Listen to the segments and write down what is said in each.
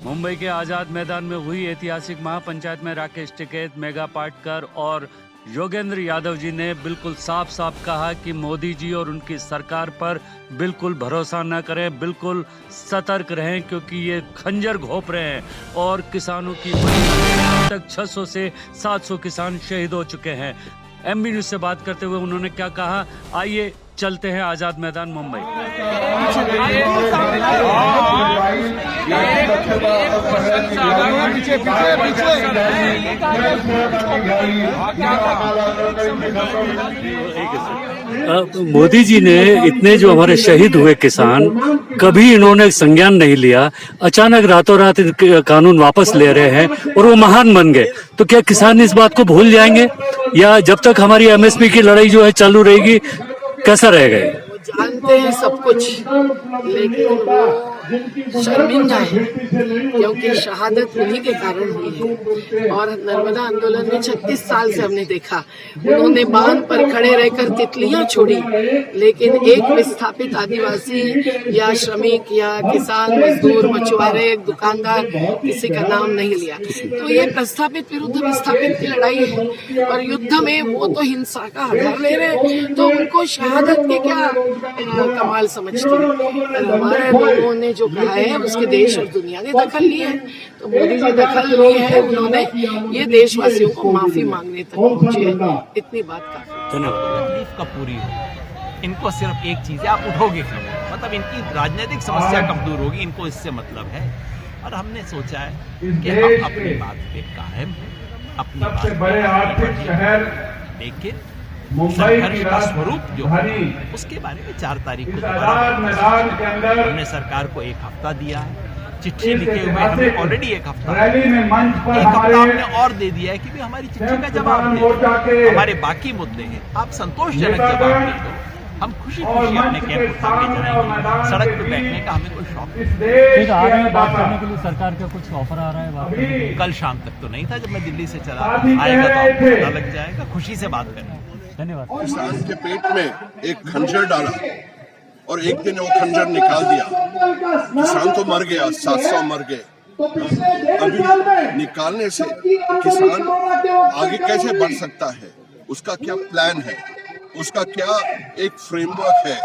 मुंबई के आज़ाद मैदान में हुई ऐतिहासिक महापंचायत में राकेश टिकैत, मेघा पाटकर और योगेंद्र यादव जी ने बिल्कुल साफ साफ कहा कि मोदी जी और उनकी सरकार पर बिल्कुल भरोसा न करें, बिल्कुल सतर्क रहें, क्योंकि ये खंजर घोंप रहे हैं और किसानों की अब तक 600 से 700 किसान शहीद हो चुके हैं। एमबी न्यूज़ से बात करते हुए उन्होंने क्या कहा, आइए चलते हैं आज़ाद मैदान मुंबई। मोदी जी ने इतने जो हमारे शहीद हुए किसान, कभी इन्होंने संज्ञान नहीं लिया। अचानक रातों रात कानून वापस ले रहे हैं और वो महान बन गए। तो क्या किसान इस बात को भूल जाएंगे, या जब तक हमारी एमएसपी की लड़ाई जो है चालू रहेगी कैसा रहेगा? जानते हैं सब कुछ, लेकिन वो शर्मिंदा है क्योंकि शहादत उन्हीं के कारण हुई है। और नर्मदा आंदोलन में 36 साल से हमने देखा, उन्होंने बांध पर खड़े रहकर तितलियां छोड़ी, लेकिन एक विस्थापित आदिवासी या श्रमिक या किसान, मजदूर, मछुआरे, दुकानदार, किसी का नाम नहीं लिया। तो ये प्रस्थापित विरुद्ध विस्थापित की लड़ाई है और युद्ध में वो तो हिंसा का आधार ले रहे हैं, तो उनको शहादत के क्या कमाल समझते हैं। हमारे लोगों ने जो कहा है उसके देश और दुनिया ने दखल ली है, तो मोदी जी दखल ली है, उन्होंने ये देशवासियों को माफी मांगने तक पहुंचे हैं। इतनी बात काफी। तकलीफ कब पूरी हो, इनको सिर्फ एक चीज है, आप उठोगे कब, मतलब इनकी राजनीतिक समस्या कब दूर होगी, इनको इससे मतलब है। और हमने सोचा है कि हम अपनी बात पे कायम हैं, अपनी बात पे, लेकिन संघर्ष का स्वरूप जो है उसके बारे में 4 तारीख को हमने सरकार को 1 हफ्ता दिया है। चिट्ठी लिखे हुए हमने ऑलरेडी 1 हफ्ता हमने और दे दिया है कि भी हमारी चिट्ठी का जवाब दे दो, हमारे बाकी मुद्दे हैं, आप संतोषजनक जवाब दे दो, हम खुशी खुशी अपने कैंप उठा के जाएंगे। सड़क पे बैठने का हमें कोई शौक नहीं। आगे में बात करने के लिए सरकार का कुछ ऑफर आ रहा है बात करने के लिए? कल शाम तक तो नहीं था, जब मैं दिल्ली से चला आएगा तो आपको पता लग जाएगा, खुशी से बात करेंगे। धन्यवाद। किसान के पेट में एक खंजर डाला और एक दिन वो खंजर निकाल दिया, किसान तो मर गया, 700 मर गए। अभी निकालने से किसान आगे कैसे बढ़ सकता है, उसका क्या प्लान है, उसका क्या एक फ्रेमवर्क है,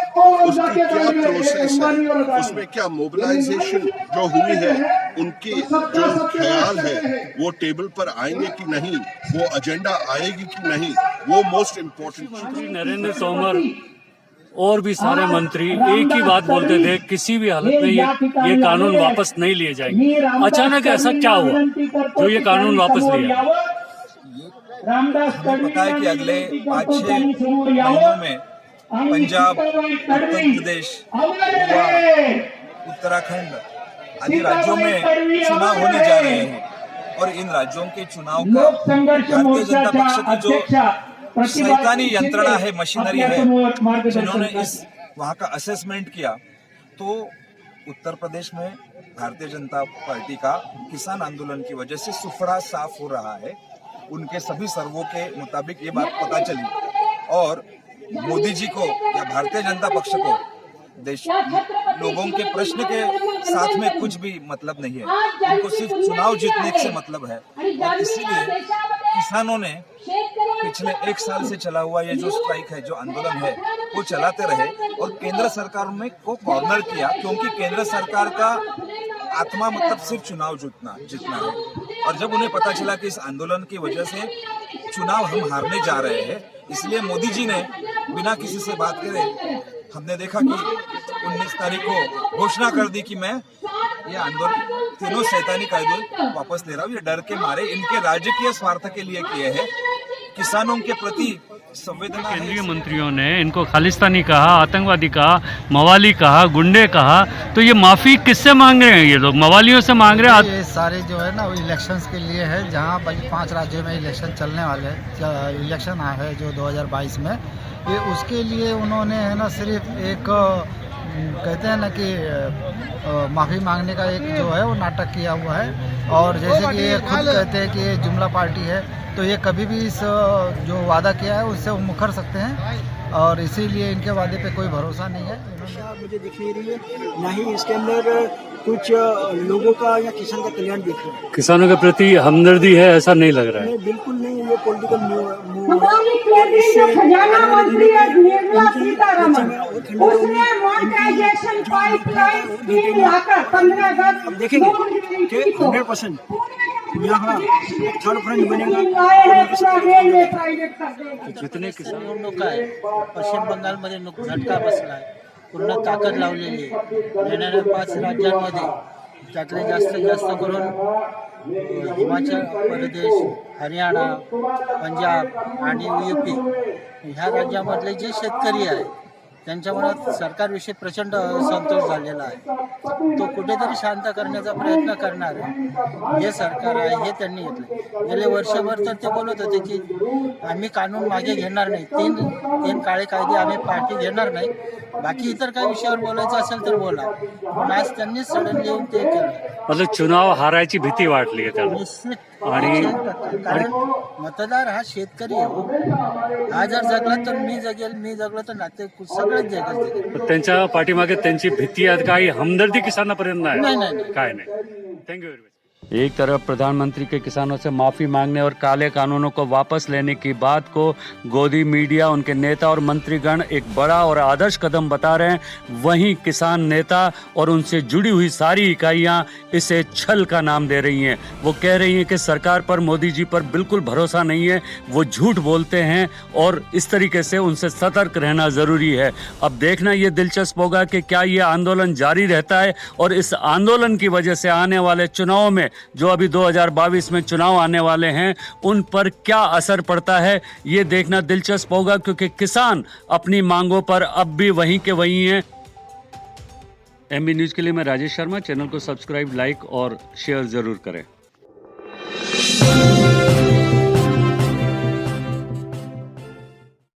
उसकी क्या प्रोसेस है, उसमें क्या मोबिलाइजेशन जो हुई है, उनकी जो ख्याल है वो टेबल पर आएंगे कि नहीं, वो एजेंडा आएगी कि नहीं, वो मोस्ट इम्पोर्टेंट। मंत्री नरेंद्र तोमर और भी सारे मंत्री एक ही बात बोलते थे, किसी भी हालत में ये कानून वापस नहीं लिए जाएंगे। अचानक ऐसा क्या हुआ जो ये कानून वापस लिया? हमें पता है कि अगले 5-6 महीनों में पंजाब, उत्तर प्रदेश, गोवा, उत्तराखंड आदि राज्यों में चुनाव होने जा रहे हैं और इन राज्यों के चुनाव का भारतीय जनता पक्ष की जो शैतानी यंत्रणा है, मशीनरी है, जिन्होंने इस वहाँ का असेसमेंट किया, तो उत्तर प्रदेश में भारतीय जनता पार्टी का किसान आंदोलन की वजह से सुफड़ा साफ हो रहा है। उनके सभी सर्वों के मुताबिक ये बात पता चली और मोदी जी को या भारतीय जनता पक्ष को देश लोगों के प्रश्न के साथ में कुछ भी मतलब नहीं है, उनको सिर्फ चुनाव जीतने से मतलब है। और इसीलिए किसानों ने पिछले 1 साल से चला हुआ ये जो स्ट्राइक है, जो आंदोलन है, वो चलाते रहे और केंद्र सरकार में को कॉर्नर किया, क्योंकि केंद्र सरकार का आत्मा मतलब सिर्फ चुनाव जीतना है। और जब उन्हें पता चला कि इस आंदोलन की वजह से चुनाव हम हारने जा रहे हैं, इसलिए मोदी जी ने बिना किसी से बात करे, हमने देखा कि 19 तारीख को घोषणा कर दी कि मैं ये आंदोलन तीनों शैतानी कायदे वापस ले रहा हूँ। ये डर के मारे, इनके राजकीय स्वार्थ के लिए किए हैं, किसानों के प्रति संवेदना। केंद्रीय मंत्रियों ने इनको खालिस्तानी कहा, आतंकवादी कहा, मवाली कहा, गुंडे कहा, तो ये माफी किससे मांग रहे हैं? ये लोग मवालियों से मांग रहे हैं। ये सारे जो है ना वो इलेक्शंस के लिए है, जहाँ 5 राज्यों में इलेक्शन चलने वाले हैं, इलेक्शन है जो 2022 में, ये उसके लिए उन्होंने है ना सिर्फ एक कहते हैं ना कि माफ़ी मांगने का एक जो है वो नाटक किया हुआ है। और जैसे कि ये खुद कहते हैं कि ये जुमला पार्टी है, तो ये कभी भी इस जो वादा किया है उससे वो मुकर सकते हैं, और इसीलिए इनके वादे पे कोई भरोसा नहीं है। मुझे दिख नहीं रही है, ना ही इसके अंदर कुछ लोगों का या किसान का कल्याण दिख रहा है। किसानों के प्रति हमदर्दी है ऐसा नहीं लग रहा है। नहीं, बिल्कुल नहीं। ये पॉलिटिकल मूव हमारी केंद्रीय खजाना मंत्री है निर्मला सीतारमण, उसने मोनेटाइजेशन पाइपलाइन स्कीम लाकर 15 अगस्त देखेंगे कि 100% यहाँ थर्ड फ्रंट बनेगा। रेलवे प्राइवेट कर देगा। जितने किसान निवडणूक आहे, पश्चिम बंगालमध्ये झटका बसला आहे, पूर्ण ताकद लावलेली आहे। येणाऱ्या 5 राज्यांमध्ये त्यातले जास्तीत जास्त करून हिमाचल प्रदेश, हरियाणा, पंजाब आणि UP ह्या राज्यामधले जे शेतकरी आहे त्यांच्या मनात सरकारविषयी प्रचंड असंतोष झालेला आहे। तो कुठेतरी शांत करण्याचा प्रयत्न करणार आहे। हे सरकार आहे हे त्यांनी घेतलं। गेले वर्षभर तर ते बोलत होते की आम्ही कानून मागे घेणार नाही, तीन काळे कायदे आम्ही पाठी घेणार नाही, बाकी इतर काही विषयावर बोलायचं असेल तर बोला। पण आज त्यांनी सडनली येऊन ते केलं। मतलब चुनाव हारायची भीती वाटली आहे त्याला। निश्चित आणि कारण मतदार हा शेतकरी आहे हो। हा जर जगला तर मी जगेल, मी जगलो तर नाते सगळेच जगेल। त्यांच्या पाठीमागे त्यांची भीती आहे, काही हमदर्दी किसानापर्यंत नाही, नाही, काय नाही। Thank you very much. एक तरफ प्रधानमंत्री के किसानों से माफी मांगने और काले कानूनों को वापस लेने की बात को गोदी मीडिया, उनके नेता और मंत्रीगण एक बड़ा और आदर्श कदम बता रहे हैं, वहीं किसान नेता और उनसे जुड़ी हुई सारी इकाइयां इसे छल का नाम दे रही हैं। वो कह रही हैं कि सरकार पर, मोदी जी पर बिल्कुल भरोसा नहीं है, वो झूठ बोलते हैं और इस तरीके से उनसे सतर्क रहना जरूरी है। अब देखना ये दिलचस्प होगा कि क्या ये आंदोलन जारी रहता है और इस आंदोलन की वजह से आने वाले चुनाव में, जो अभी 2022 में चुनाव आने वाले हैं, उन पर क्या असर पड़ता है, ये देखना दिलचस्प होगा, क्योंकि किसान अपनी मांगों पर अब भी वहीं के वहीं हैं। MB न्यूज़ के लिए मैं राजेश शर्मा। चैनल को सब्सक्राइब, लाइक और शेयर जरूर करें।